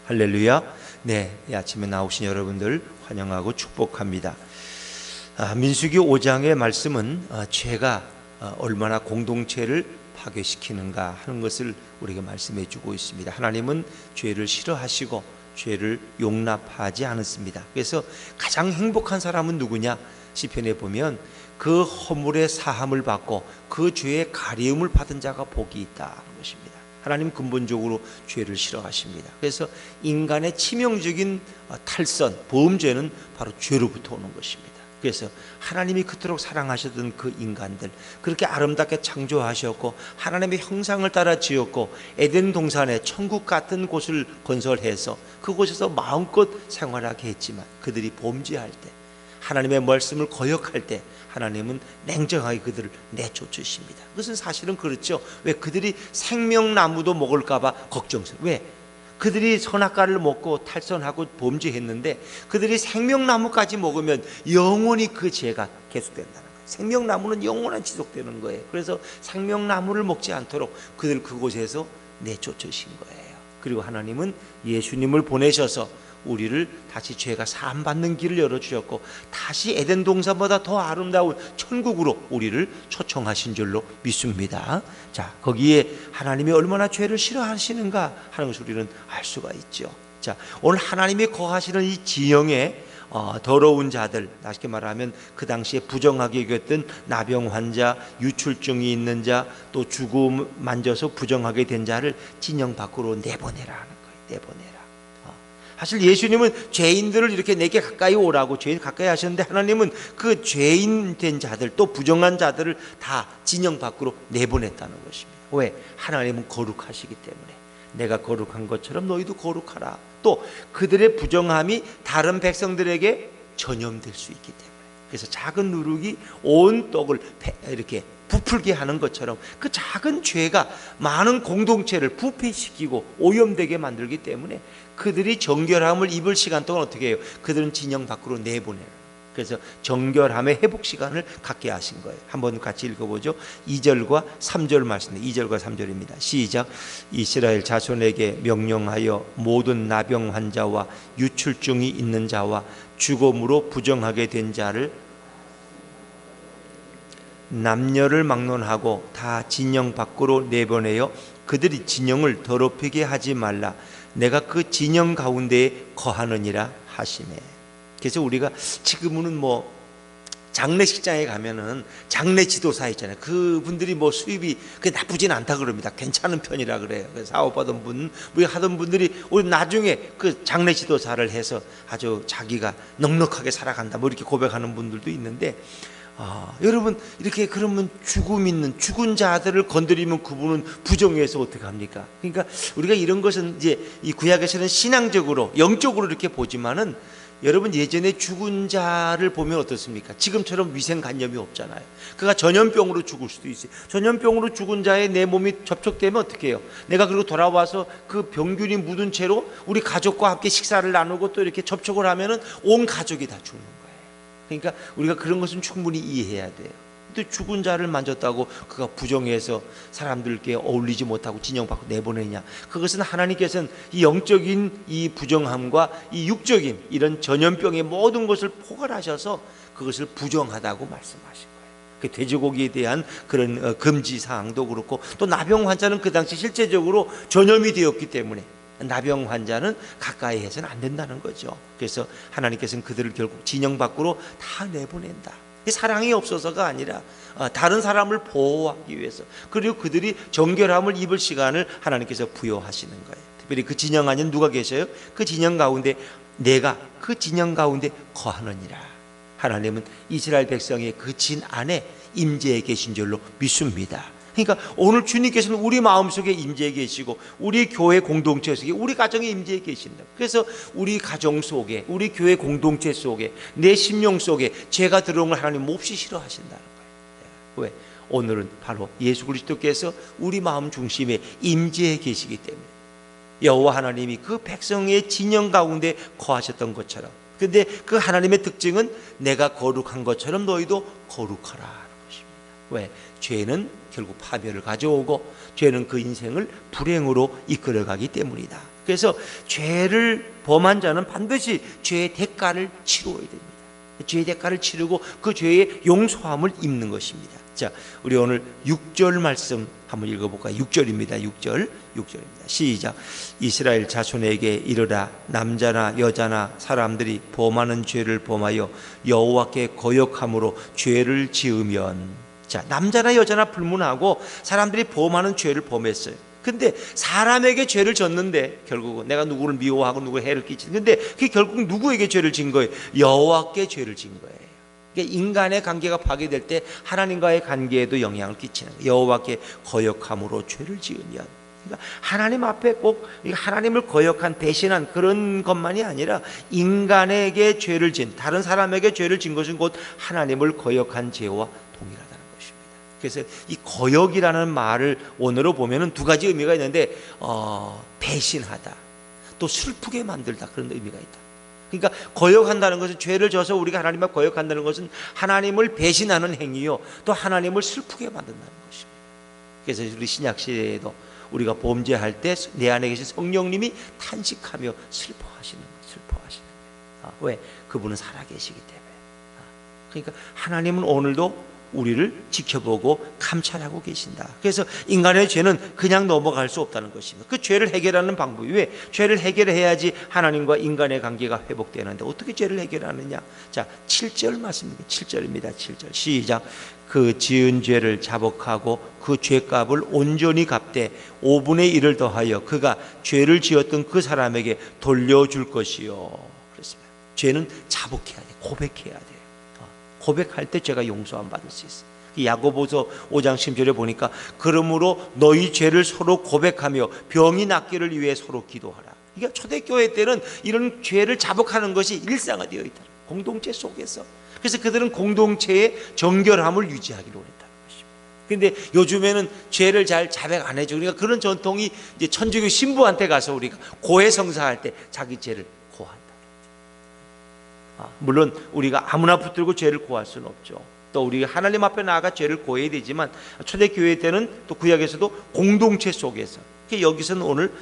할렐루야. 네, 이 아침에 나오신 여러분들 환영하고 축복합니다. 민수기 5장의 말씀은 죄가 얼마나 공동체를 파괴시키는가 하는 것을 우리에게 말씀해 주고 있습니다. 하나님은 죄를 싫어하시고 죄를 용납하지 않습니다. 그래서 가장 행복한 사람은 누구냐? 시편에 보면 그 허물의 사함을 받고 그 죄의 가리움을 받은 자가 복이 있다는 것입니다. 하나님 근본적으로 죄를 싫어하십니다. 그래서 인간의 치명적인 탈선, 범죄는 바로 죄로부터 오는 것입니다. 그래서 하나님이 그토록 사랑하셨던 그 인간들, 그렇게 아름답게 창조하셨고 하나님의 형상을 따라 지었고 에덴 동산에 천국 같은 곳을 건설해서 그곳에서 마음껏 생활하게 했지만 그들이 범죄할 때, 하나님의 말씀을 거역할 때 하나님은 냉정하게 그들을 내쫓으십니다. 그것은 사실은 그렇죠. 왜? 그들이 생명나무도 먹을까 봐 걱정스러워. 왜? 그들이 선악과를 먹고 탈선하고 범죄했는데 그들이 생명나무까지 먹으면 영원히 그 죄가 계속된다는 거예요. 생명나무는 영원한 지속되는 거예요. 그래서 생명나무를 먹지 않도록 그들 그곳에서 내쫓으신 거예요. 그리고 하나님은 예수님을 보내셔서 우리를 다시 죄가 사함받는 길을 열어주셨고 다시 에덴 동산보다 더 아름다운 천국으로 우리를 초청하신 줄로 믿습니다. 자, 거기에 하나님이 얼마나 죄를 싫어하시는가 하는 것을 우리는 알 수가 있죠. 자, 오늘 하나님이 거하시는 이 진영에 더러운 자들, 다시 말하면 그 당시에 부정하게 여겼던 나병 환자, 유출증이 있는 자, 또 죽음 만져서 부정하게 된 자를 진영 밖으로 내보내라 하는 거예요. 내보내라. 사실 예수님은 죄인들을 이렇게 내게 가까이 오라고 죄인 가까이 하셨는데 하나님은 그 죄인 된 자들 또 부정한 자들을 다 진영 밖으로 내보냈다는 것입니다. 왜? 하나님은 거룩하시기 때문에 내가 거룩한 것처럼 너희도 거룩하라. 또 그들의 부정함이 다른 백성들에게 전염될 수 있기 때문에 그래서 작은 누룩이 온 떡을 이렇게 부풀게 하는 것처럼 그 작은 죄가 많은 공동체를 부패시키고 오염되게 만들기 때문에 그들이 정결함을 입을 시간 동안 어떻게 해요? 그들은 진영 밖으로 내보내요. 그래서 정결함의 회복 시간을 갖게 하신 거예요. 한번 같이 읽어보죠. 2절과 3절 말씀, 2절과 3절입니다. 시작. 이스라엘 자손에게 명령하여 모든 나병 환자와 유출증이 있는 자와 죽음으로 부정하게 된 자를 남녀를 막론하고 다 진영 밖으로 내보내어 그들이 진영을 더럽히게 하지 말라. 내가 그 진영 가운데에 거하느니라 하시네. 그래서 우리가 지금은 장례식장에 가면은 장례 지도사 있잖아요. 그분들이 수입이 나쁘진 않다 그럽니다. 괜찮은 편이라 그래요. 사업하던 분, 하던 분들이 우리 나중에 그 장례 지도사를 해서 아주 자기가 넉넉하게 살아간다 이렇게 고백하는 분들도 있는데 여러분 이렇게 그러면 죽은 자들을 건드리면 그분은 부정해서 어떻게 합니까? 그러니까 우리가 이런 것은 이제 이 구약에서는 신앙적으로 영적으로 이렇게 보지만은 여러분 예전에 죽은 자를 보면 어떻습니까? 지금처럼 위생관념이 없잖아요. 그가 전염병으로 죽을 수도 있어요. 전염병으로 죽은 자의 내 몸이 접촉되면 어떻게 해요? 내가 그리고 돌아와서 그 병균이 묻은 채로 우리 가족과 함께 식사를 나누고 또 이렇게 접촉을 하면은 온 가족이 다 죽는 거예요. 그러니까 우리가 그런 것은 충분히 이해해야 돼요. 또 죽은 자를 만졌다고 그가 부정해서 사람들께 어울리지 못하고 진영 밖으로 내보내냐? 그것은 하나님께서는 이 영적인 이 부정함과 이 육적인 이런 전염병의 모든 것을 포괄하셔서 그것을 부정하다고 말씀하신 거예요. 그 돼지고기에 대한 그런 금지 사항도 그렇고 또 나병 환자는 그 당시 실제적으로 전염이 되었기 때문에 나병 환자는 가까이 해서는 안 된다는 거죠. 그래서 하나님께서는 그들을 결국 진영 밖으로 다 내보낸다. 사랑이 없어서가 아니라 다른 사람을 보호하기 위해서, 그리고 그들이 정결함을 입을 시간을 하나님께서 부여하시는 거예요. 특별히 그 진영 안에 누가 계셔요? 그 진영 가운데 내가 그 진영 가운데 거하느니라. 하나님은 이스라엘 백성의 그 진 안에 임재해 계신 줄로 믿습니다. 그러니까 오늘 주님께서는 우리 마음속에 임재해 계시고 우리 교회 공동체 속에 우리 가정에 임재해 계신다. 그래서 우리 가정 속에 우리 교회 공동체 속에 내 심령 속에 죄가 들어온 걸 하나님 몹시 싫어하신다는 거예요. 왜? 오늘은 바로 예수 그리스도께서 우리 마음 중심에 임재해 계시기 때문에 여호와 하나님이 그 백성의 진영 가운데 거하셨던 것처럼, 근데 그 하나님의 특징은 내가 거룩한 것처럼 너희도 거룩하라 하는 것입니다. 왜? 죄는 결국 파멸을 가져오고 죄는 그 인생을 불행으로 이끌어가기 때문이다. 그래서 죄를 범한 자는 반드시 죄의 대가를 치루어야 됩니다. 죄의 대가를 치르고 그 죄의 용서함을 입는 것입니다. 자, 우리 오늘 6절 말씀 한번 읽어볼까요? 6절입니다. 6절입니다. 시작. 이스라엘 자손에게 이르라. 남자나 여자나 사람들이 범하는 죄를 범하여 여호와께 거역함으로 죄를 지으면, 자, 남자나 여자나 불문하고 사람들이 범하는 죄를 범했어요. 근데 사람에게 죄를 졌는데 결국은 내가 누구를 미워하고 누구에 해를 끼치는, 근데 그게 결국 누구에게 죄를 진 거예요? 여호와께 죄를 진 거예요. 그러니까 인간의 관계가 파괴될 때 하나님과의 관계에도 영향을 끼치는 거예요. 여호와께 거역함으로 죄를 지으면, 그러니까 하나님 앞에 꼭 하나님을 거역한, 배신한 그런 것만이 아니라 인간에게 죄를 진, 다른 사람에게 죄를 진 것은 곧 하나님을 거역한 죄와 동일하다는 것입니다. 그래서 이 거역이라는 말을 원어로 보면은 두 가지 의미가 있는데, 배신하다, 또 슬프게 만들다, 그런 의미가 있다. 그러니까 거역한다는 것은, 죄를 져서 우리가 하나님을 거역한다는 것은 하나님을 배신하는 행위요, 또 하나님을 슬프게 만든다는 것입니다. 그래서 우리 신약 시대에도 우리가 범죄할 때 내 안에 계신 성령님이 탄식하며 슬퍼하시는 거예요. 왜? 그분은 살아계시기 때문에. 그러니까 하나님은 오늘도 우리를 지켜보고 감찰하고 계신다. 그래서 인간의 죄는 그냥 넘어갈 수 없다는 것입니다. 그 죄를 해결하는 방법이, 왜? 죄를 해결해야지 하나님과 인간의 관계가 회복되는데 어떻게 죄를 해결하느냐? 자, 7절 말씀입니다. 7절입니다. 7절 시작. 그 지은 죄를 자복하고 그 죄값을 온전히 갚되 5분의 1을 더하여 그가 죄를 지었던 그 사람에게 돌려줄 것이요. 그렇습니다. 죄는 자복해야 돼, 고백해야 돼. 고백할 때 죄가 용서함 받을 수 있어요. 야고보서 5장 10절에 보니까 그러므로 너희 죄를 서로 고백하며 병이 낫기를 위해 서로 기도하라. 그러니까 초대교회 때는 이런 죄를 자복하는 것이 일상화되어 있다. 공동체 속에서. 그래서 그들은 공동체의 정결함을 유지하기로 했다는 것입니다. 그런데 요즘에는 죄를 잘 자백 안 해주고, 그러니까 그런 전통이 이제 천주교 신부한테 가서 우리가 고해성사할 때 자기 죄를 고한다. 물론 우리가 아무나 붙들고 죄를 고할 수는 없죠. 또 우리가 하나님 앞에 나아가 죄를 고해야 되지만, 초대교회 때는 또 구약에서도 공동체 속에서, 여기서는 오늘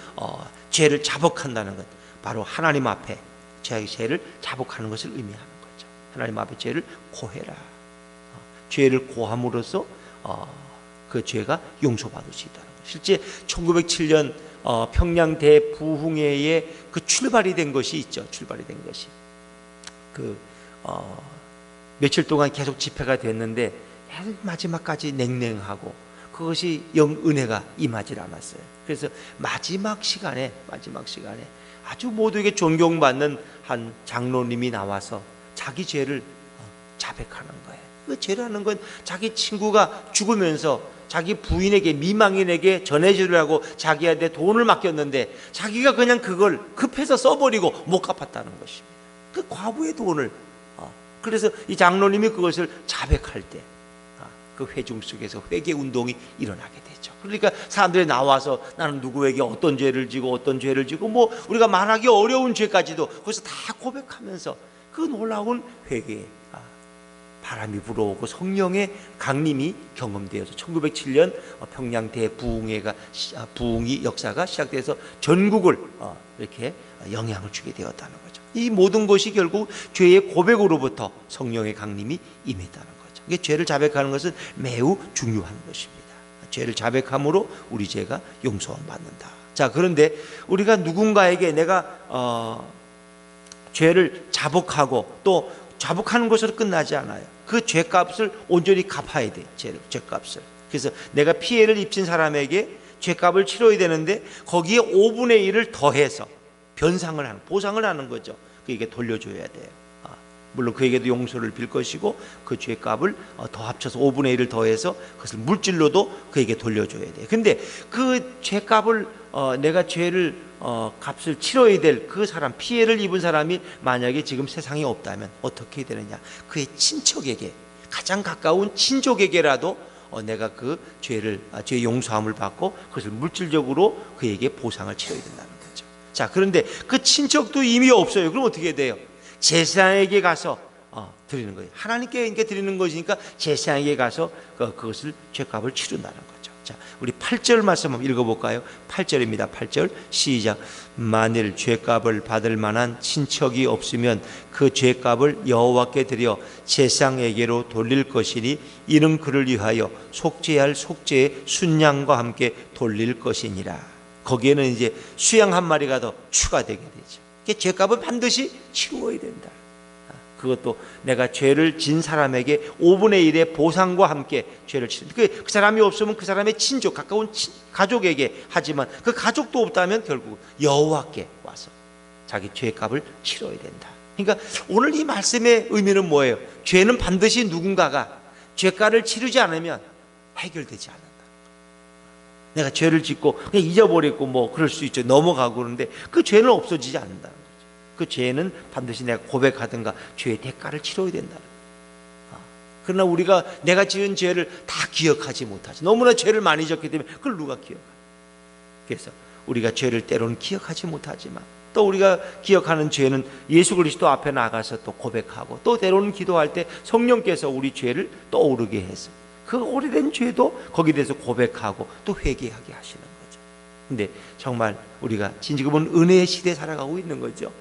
죄를 자복한다는 것, 바로 하나님 앞에 죄를 자복하는 것을 의미하는 거죠. 하나님 앞에 죄를 고해라. 죄를 고함으로써 그 죄가 용서받을 수 있다는 것. 실제 1907년 평양 대부흥회의 그 출발이 된 것이 있죠. 출발이 된 것이 며칠 동안 계속 집회가 됐는데 마지막까지 냉랭하고 그것이 영 은혜가 임하지 않았어요. 그래서 마지막 시간에 아주 모두에게 존경받는 한 장로님이 나와서 자기 죄를 자백하는 거예요. 그 죄라는 건 자기 친구가 죽으면서 자기 부인에게, 미망인에게 전해주려고 자기한테 돈을 맡겼는데 자기가 그냥 그걸 급해서 써버리고 못 갚았다는 것입니다. 그 과부의 돈을. 그래서 이 장로님이 그것을 자백할 때 그 회중 속에서 회개 운동이 일어나게 되죠. 그러니까 사람들이 나와서 나는 누구에게 어떤 죄를 지고 뭐 우리가 말하기 어려운 죄까지도 거기서 다 고백하면서 그 놀라운 회개의 바람이 불어오고 성령의 강림이 경험되어서 1907년 평양 대부흥회가 부흥이 역사가 시작돼서 전국을 이렇게 영향을 주게 되었다는 거죠. 이 모든 것이 결국 죄의 고백으로부터 성령의 강림이 임했다는 거죠. 이게 죄를 자백하는 것은 매우 중요한 것입니다. 죄를 자백함으로 우리 죄가 용서함 받는다. 자, 그런데 우리가 누군가에게 내가 죄를 자복하고 또 자복하는 것으로 끝나지 않아요. 그 죄값을 온전히 갚아야 돼. 죄값을. 그래서 내가 피해를 입힌 사람에게 죄값을 치러야 되는데 거기에 5분의 1을 더해서 변상을 하는, 보상을 하는 거죠. 그에게 돌려줘야 돼요. 물론 그에게도 용서를 빌 것이고 그 죄값을 더 합쳐서 5분의 1을 더해서 그것을 물질로도 그에게 돌려줘야 돼요. 근데 그 죄값을 내가 죄를 값을 치러야 될 그 사람, 피해를 입은 사람이 만약에 지금 세상에 없다면 어떻게 되느냐? 그의 친척에게, 가장 가까운 친족에게라도 내가 그 죄의 용서함을 받고 그것을 물질적으로 그에게 보상을 치러야 된다는 거죠. 자, 그런데 그 친척도 이미 없어요. 그럼 어떻게 돼요? 제사장에게 가서 드리는 거예요. 하나님께 드리는 것이니까 제사장에게 가서 그것을 죄값을 치른다는 거죠. 자, 우리 8절 말씀 한번 읽어볼까요? 8절입니다. 8절 시작. 만일 죄값을 받을 만한 친척이 없으면 그 죄값을 여호와께 드려 제사장에게로 돌릴 것이니 이는 그를 위하여 속죄할 속죄의 순양과 함께 돌릴 것이니라. 거기에는 이제 수양 한 마리가 더 추가되게 되죠. 죄값은 반드시 치루어야 된다. 그것도 내가 죄를 진 사람에게 5분의 1의 보상과 함께 죄를 치는, 그 사람이 없으면 그 사람의 친족, 가까운 가족에게 하지만 그 가족도 없다면 결국 여호와께 와서 자기 죄값을 치러야 된다. 그러니까 오늘 이 말씀의 의미는 뭐예요? 죄는 반드시 누군가가 죄값을 치르지 않으면 해결되지 않는다. 내가 죄를 짓고 그냥 잊어버렸고 뭐 그럴 수 있죠. 넘어가고 그러는데 그 죄는 없어지지 않는다. 그 죄는 반드시 내가 고백하든가 죄의 대가를 치러야 된다. 그러나 우리가 내가 지은 죄를 다 기억하지 못하지. 너무나 죄를 많이 졌기 때문에 그걸 누가 기억하냐. 그래서 우리가 죄를 때로는 기억하지 못하지만 또 우리가 기억하는 죄는 예수 그리스도 앞에 나가서 또 고백하고 또 때로는 기도할 때 성령께서 우리 죄를 떠오르게 해서 그 오래된 죄도 거기에 대해서 고백하고 또 회개하게 하시는 거죠. 근데 정말 우리가 지금은 은혜의 시대에 살아가고 있는 거죠.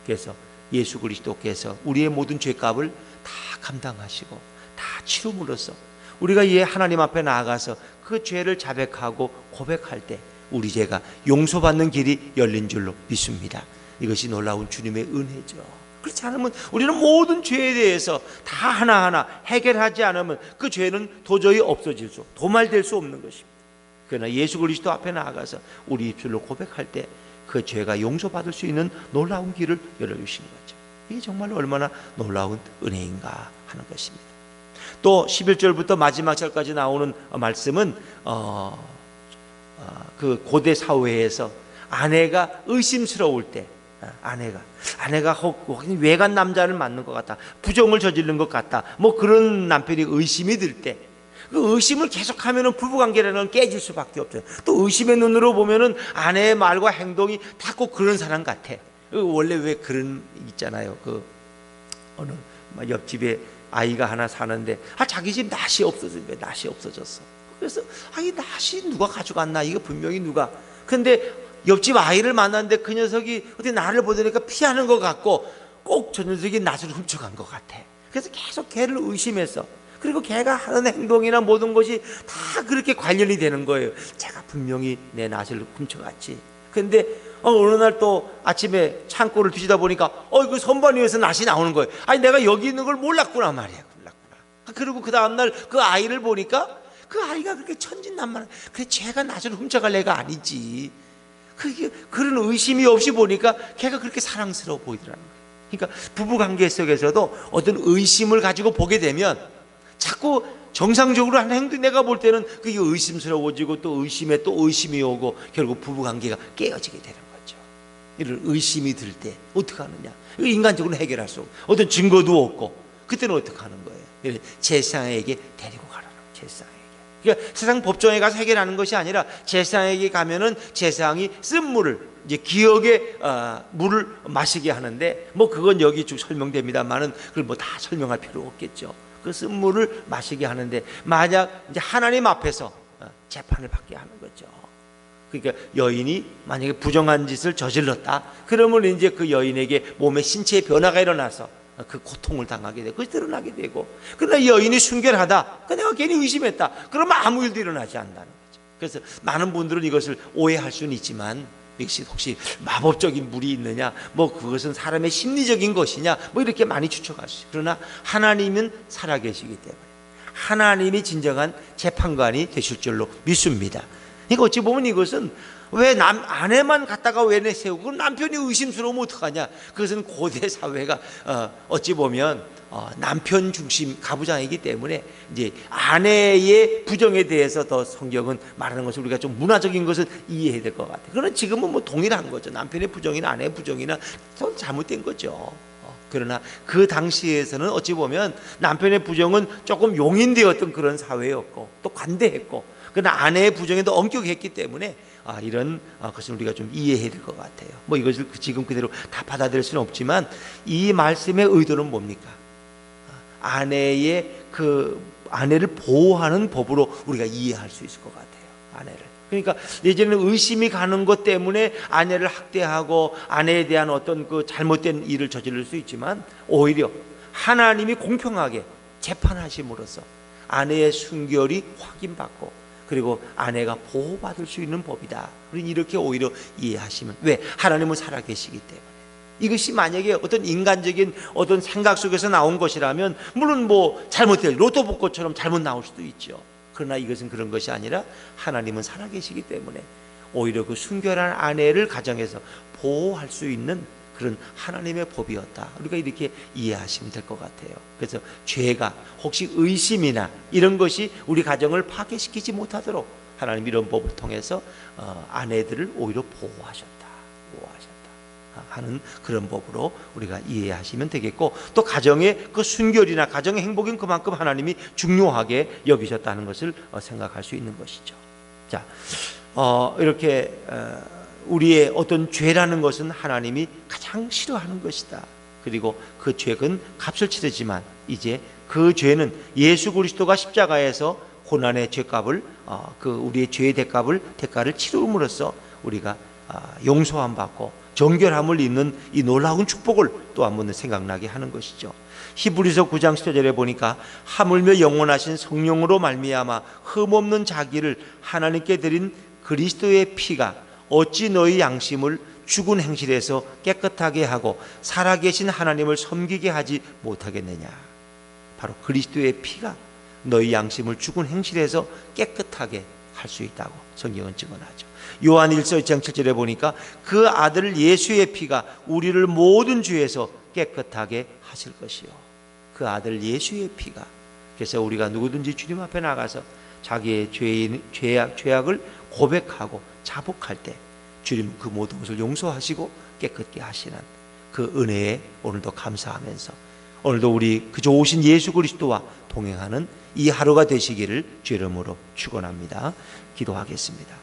그래서 예수 그리스도께서 우리의 모든 죄값을 다 감당하시고 다 치rum으로써 우리가 이 하나님 앞에 나아가서 그 죄를 자백하고 고백할 때 우리 죄가 용서받는 길이 열린 줄로 믿습니다. 이것이 놀라운 주님의 은혜죠. 그렇지 않으면 우리는 모든 죄에 대해서 다 하나하나 해결하지 않으면 그 죄는 도저히 없어질 수, 도말될 수 없는 것입니다. 그러나 예수 그리스도 앞에 나아가서 우리 입술로 고백할 때 그 죄가 용서받을 수 있는 놀라운 길을 열어주신 거죠. 이게 정말 얼마나 놀라운 은혜인가 하는 것입니다. 또 11절부터 마지막 절까지 나오는 말씀은 그 고대 사회에서 아내가 의심스러울 때 아내가 외간 남자를 만난 것 같다, 부정을 저지른 것 같다, 뭐 그런 남편이 의심이 들 때 그 의심을 계속하면은 부부관계라는 건 깨질 수밖에 없어요. 또 의심의 눈으로 보면은 아내의 말과 행동이 다 꼭 그런 사람 같아. 원래 왜 그런 있잖아요. 그 어느 옆집에 아이가 하나 사는데 자기 집 낫이 없어졌어. 그래서 이 낫이 누가 가져갔나? 이거 분명히 누가. 근데 옆집 아이를 만났는데 그 녀석이 어떻게 나를 보더니까 피하는 것 같고 꼭 저 녀석이 낫을 훔쳐간 것 같아. 그래서 계속 걔를 의심했어. 그리고 걔가 하는 행동이나 모든 것이 다 그렇게 관련이 되는 거예요. 제가 분명히 내 낫을 훔쳐갔지. 근데 어느 날 또 아침에 창고를 뒤지다 보니까 그 선반 위에서 낫이 나오는 거예요. 내가 여기 있는 걸 몰랐구나 말이야. 그리고 그 다음날 그 아이를 보니까 그 아이가 그렇게 천진난만한, 그래 제가 낫을 훔쳐갈 애가 아니지. 그런 의심이 없이 보니까 걔가 그렇게 사랑스러워 보이더라는 거예요. 그러니까 부부관계 속에서도 어떤 의심을 가지고 보게 되면 자꾸 정상적으로 하는 행동, 내가 볼 때는 그게 의심스러워지고 또 의심에 또 의심이 오고 결국 부부관계가 깨어지게 되는 거죠. 이런 의심이 들 때 어떻게 하느냐? 이거 인간적으로 해결할 수 없고 어떤 증거도 없고 그때는 어떻게 하는 거예요? 제사장에게 데리고 가라는 거예요. 제사장에게. 그러니까 세상 법정에 가서 해결하는 것이 아니라 제사장에게 가면은 제사장이 쓴 물을 이제 기억의 물을 마시게 하는데 뭐 그건 여기 쭉 설명됩니다만은 그걸 뭐 다 설명할 필요 없겠죠. 그 쓴 물을 마시게 하는데 만약 이제 하나님 앞에서 재판을 받게 하는 거죠. 그러니까 여인이 만약에 부정한 짓을 저질렀다, 그러면 이제 그 여인에게 몸에 신체의 변화가 일어나서 그 고통을 당하게 되고 그것이 드러나게 되고, 그러나 여인이 순결하다, 내가 괜히 의심했다, 그러면 아무 일도 일어나지 않는다는 거죠. 그래서 많은 분들은 이것을 오해할 수는 있지만 이것이 혹시 마법적인 물이 있느냐, 뭐 그것은 사람의 심리적인 것이냐, 뭐 이렇게 많이 추측할 수 있어요. 그러나 하나님은 살아계시기 때문에 하나님이 진정한 재판관이 되실 줄로 믿습니다. 그러니까 어찌 보면 이것은 왜 아내만 갖다가 왜 내세우고 그럼 남편이 의심스러우면 어떡하냐. 그것은 고대 사회가 어찌 보면 남편 중심 가부장이기 때문에 이제 아내의 부정에 대해서 더 성경은 말하는 것을 우리가 좀 문화적인 것을 이해해야 될 것 같아요. 그러나 지금은 뭐 동일한 거죠. 남편의 부정이나 아내의 부정이나 좀 잘못된 거죠. 그러나 그 당시에서는 어찌 보면 남편의 부정은 조금 용인되었던 그런 사회였고 또 관대했고, 그러나 아내의 부정에 더 엄격했기 때문에 이런 것을 우리가 좀 이해해야 될 것 같아요. 뭐 이것을 지금 그대로 다 받아들일 수는 없지만 이 말씀의 의도는 뭡니까? 아내의 아내를 보호하는 법으로 우리가 이해할 수 있을 것 같아요. 아내를. 그러니까 예전에는 의심이 가는 것 때문에 아내를 학대하고 아내에 대한 어떤 그 잘못된 일을 저지를 수 있지만, 오히려 하나님이 공평하게 재판하심으로써 아내의 순결이 확인받고, 그리고 아내가 보호받을 수 있는 법이다. 이렇게 오히려 이해하시면, 왜? 하나님은 살아계시기 때문에. 이것이 만약에 어떤 인간적인 어떤 생각 속에서 나온 것이라면 물론 뭐 잘못될 로또 복권처럼 잘못 나올 수도 있죠. 그러나 이것은 그런 것이 아니라 하나님은 살아계시기 때문에 오히려 그 순결한 아내를 가정에서 보호할 수 있는 그런 하나님의 법이었다. 우리가 이렇게 이해하시면 될 것 같아요. 그래서 죄가 혹시 의심이나 이런 것이 우리 가정을 파괴시키지 못하도록 하나님 이런 법을 통해서 아내들을 오히려 보호하셨다 하는 그런 법으로 우리가 이해하시면 되겠고, 또 가정의 그 순결이나 가정의 행복은 그만큼 하나님이 중요하게 여기셨다는 것을 생각할 수 있는 것이죠. 자, 이렇게 우리의 어떤 죄라는 것은 하나님이 가장 싫어하는 것이다. 그리고 그 죄는 값을 치르지만 이제 그 죄는 예수 그리스도가 십자가에서 고난의 죄값을 그 우리의 죄의 대가를 치름으로써 우리가 용서함 받고 정결함을 입는 이 놀라운 축복을 또 한 번 생각나게 하는 것이죠. 히브리서 9장 10절에 보니까 하물며 영원하신 성령으로 말미암아 흠없는 자기를 하나님께 드린 그리스도의 피가 어찌 너희 양심을 죽은 행실에서 깨끗하게 하고 살아계신 하나님을 섬기게 하지 못하겠느냐. 바로 그리스도의 피가 너희 양심을 죽은 행실에서 깨끗하게 할 수 있다고 성경은 증언하죠. 요한 1서 2장 7절에 보니까 그 아들 예수의 피가 우리를 모든 죄에서 깨끗하게 하실 것이요. 그 아들 예수의 피가. 그래서 우리가 누구든지 주님 앞에 나가서 자기의 죄악을 고백하고 자복할 때 주님 그 모든 것을 용서하시고 깨끗게 하시는 그 은혜에 오늘도 감사하면서 오늘도 우리 그 좋으신 예수 그리스도와 동행하는 이 하루가 되시기를 주 이름으로 축원합니다. 기도하겠습니다.